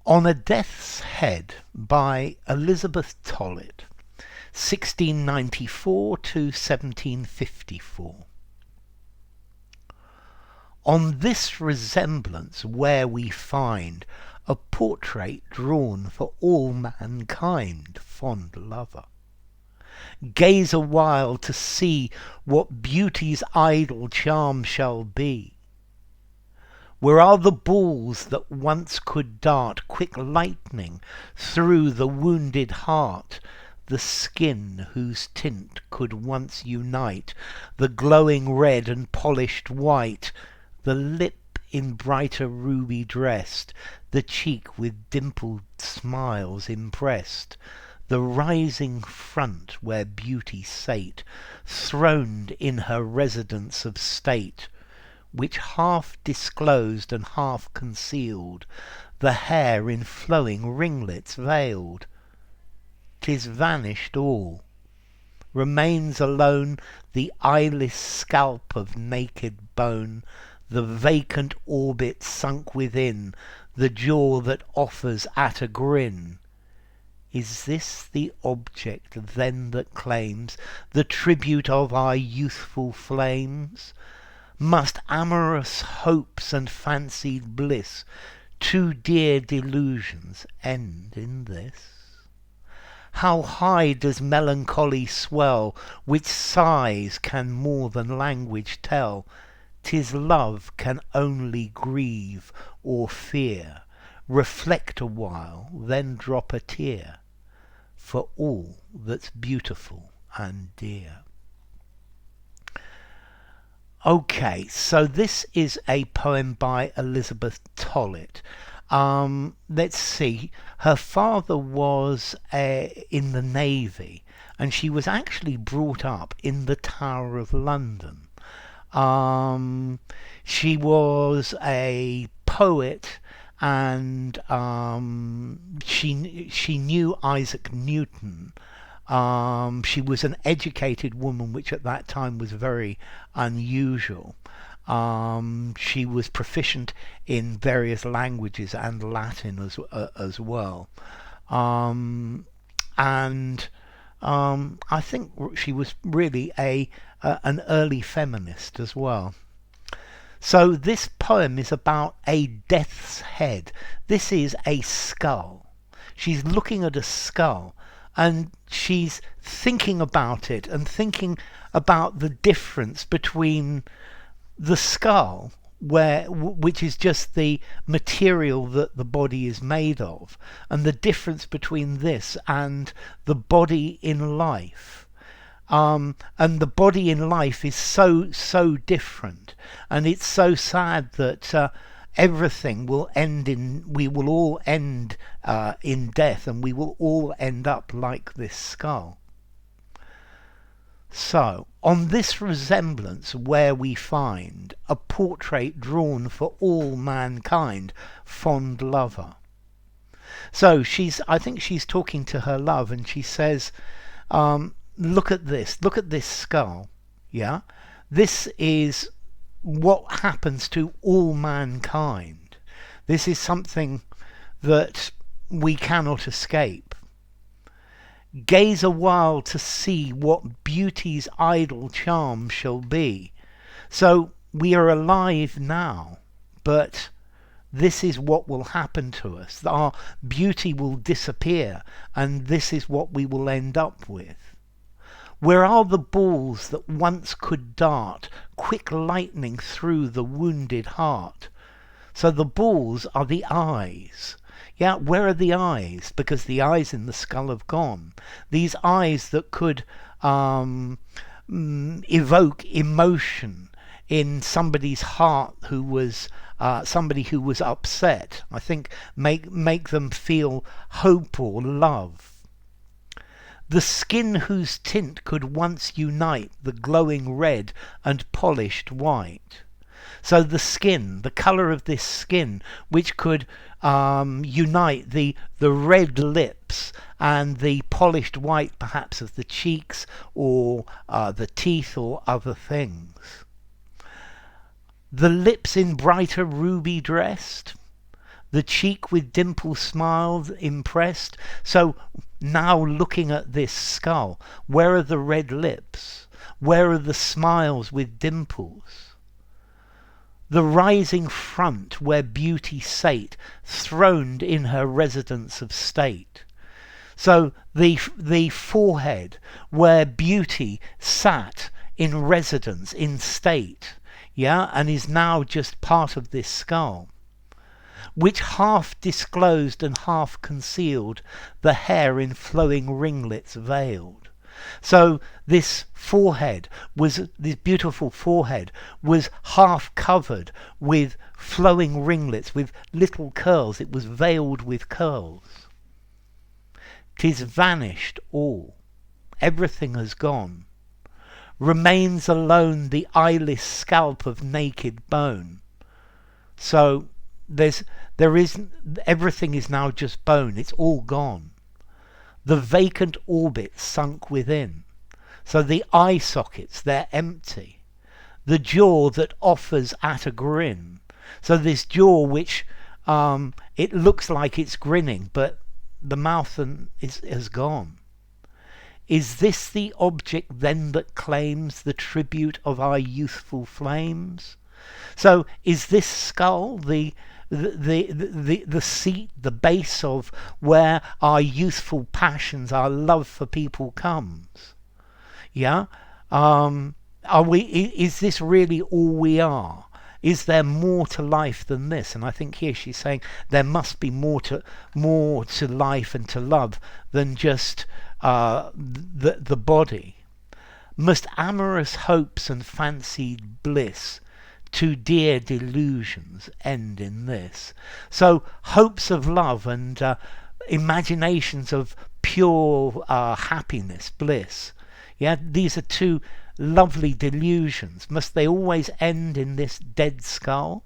On a Death's Head by Elizabeth Tollett, 1694 to 1754. On this resemblance where we find a portrait drawn for all mankind, fond lover, gaze awhile to see what beauty's idle charm shall be. Where are the balls that once could dart quick lightning through the wounded heart, the skin whose tint could once unite the glowing red and polished white, the lip in brighter ruby dressed, the cheek with dimpled smiles impressed, the rising front where beauty sate, throned in her residence of state, which half disclosed and half concealed, the hair in flowing ringlets veiled. 'Tis vanished all. Remains alone the eyeless scalp of naked bone, the vacant orbit sunk within, the jaw that offers at a grin. Is this the object then that claims the tribute of our youthful flames? Must amorous hopes and fancied bliss, too dear delusions, end in this? How high does melancholy swell, which sighs can more than language tell? 'Tis love can only grieve or fear, reflect a while, then drop a tear, for all that's beautiful and dear. Okay, so this is a poem by Elizabeth Tollett. Let's see. Her father was in the Navy, and she was actually brought up in the Tower of London. She was a poet, and she knew Isaac Newton. She was an educated woman, which at that time was very unusual. She was proficient in various languages and Latin as well. I think she was really an early feminist as well. So this poem is about a death's head. This is a skull. She's looking at a skull, and she's thinking about it and thinking about the difference between the skull, which is just the material that the body is made of, and the difference between this and the body in life. And the body in life is so different, and it's so sad that everything will end we will all end in death, and we will all end up like this skull. So, on this resemblance where we find a portrait drawn for all mankind, fond lover. So I think she's talking to her love, and she says, look at this skull, yeah? This is what happens to all mankind. This is something that we cannot escape. Gaze a while to see what beauty's idle charm shall be. So we are alive now, but this is what will happen to us. Our beauty will disappear, and this is what we will end up with. Where are the balls that once could dart quick lightning through the wounded heart? So the balls are the eyes. Yeah, where are the eyes? Because the eyes in the skull have gone. These eyes that could evoke emotion in somebody's heart who was somebody who was upset. I think make them feel hope or love. The skin whose tint could once unite the glowing red and polished white. So the skin, the colour of this skin, which could unite the red lips and the polished white perhaps of the cheeks or the teeth or other things. The lips in brighter ruby dressed, the cheek with dimple smiles impressed. So now looking at this skull, where are the red lips? Where are the smiles with dimples? The rising front where beauty sate, throned in her residence of state. So the forehead where beauty sat in residence, in state, yeah, and is now just part of this skull, which half disclosed and half concealed, the hair in flowing ringlets veiled. So this beautiful forehead was half covered with flowing ringlets, with little curls. It was veiled with curls. 'Tis vanished all, everything has gone. Remains alone the eyeless scalp of naked bone. So everything is now just bone. It's all gone. The vacant orbit sunk within. So the eye sockets, they're empty. The jaw that offers at a grin. So this jaw which it looks like it's grinning, but the mouth has gone. Is this the object then that claims the tribute of our youthful flames? So is this skull the seat, the base of where our youthful passions, our love for people comes? Yeah? Is this really all we are? Is there more to life than this? And I think here she's saying there must be more to life and to love than just the body. Must amorous hopes and fancied bliss, too dear delusions, end in this? So hopes of love and imaginations of pure happiness, bliss, yeah, these are two lovely delusions. Must they always end in this dead skull?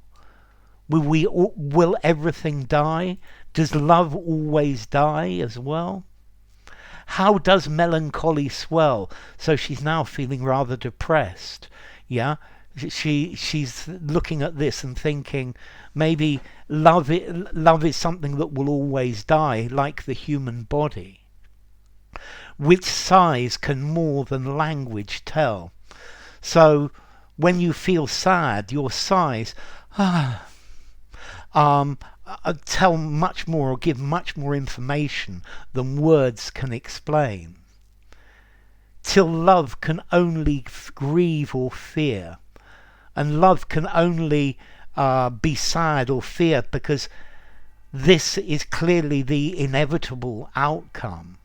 Will everything die? Does love always die as well? How does melancholy swell? So she's now feeling rather depressed. Yeah, she's looking at this and thinking maybe love is something that will always die, like the human body, which sighs can more than language tell. So when you feel sad, your sighs tell much more, or give much more information than words can explain. Till love can only grieve or fear, and love can only be sad or fear, because this is clearly the inevitable outcome.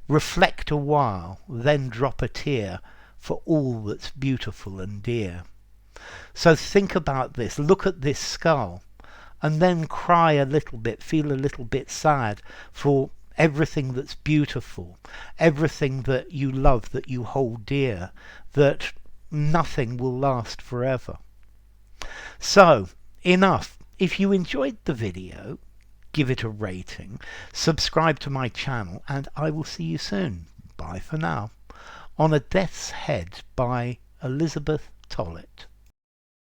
Reflect a while, then drop a tear for all that's beautiful and dear. So think about this, look at this skull, and then cry a little bit, feel a little bit sad for everything that's beautiful, everything that you love, that you hold dear, that nothing will last forever. So, enough. If you enjoyed the video, give it a rating, subscribe to my channel, and I will see you soon. Bye for now. On a Death's Head by Elizabeth Tollett.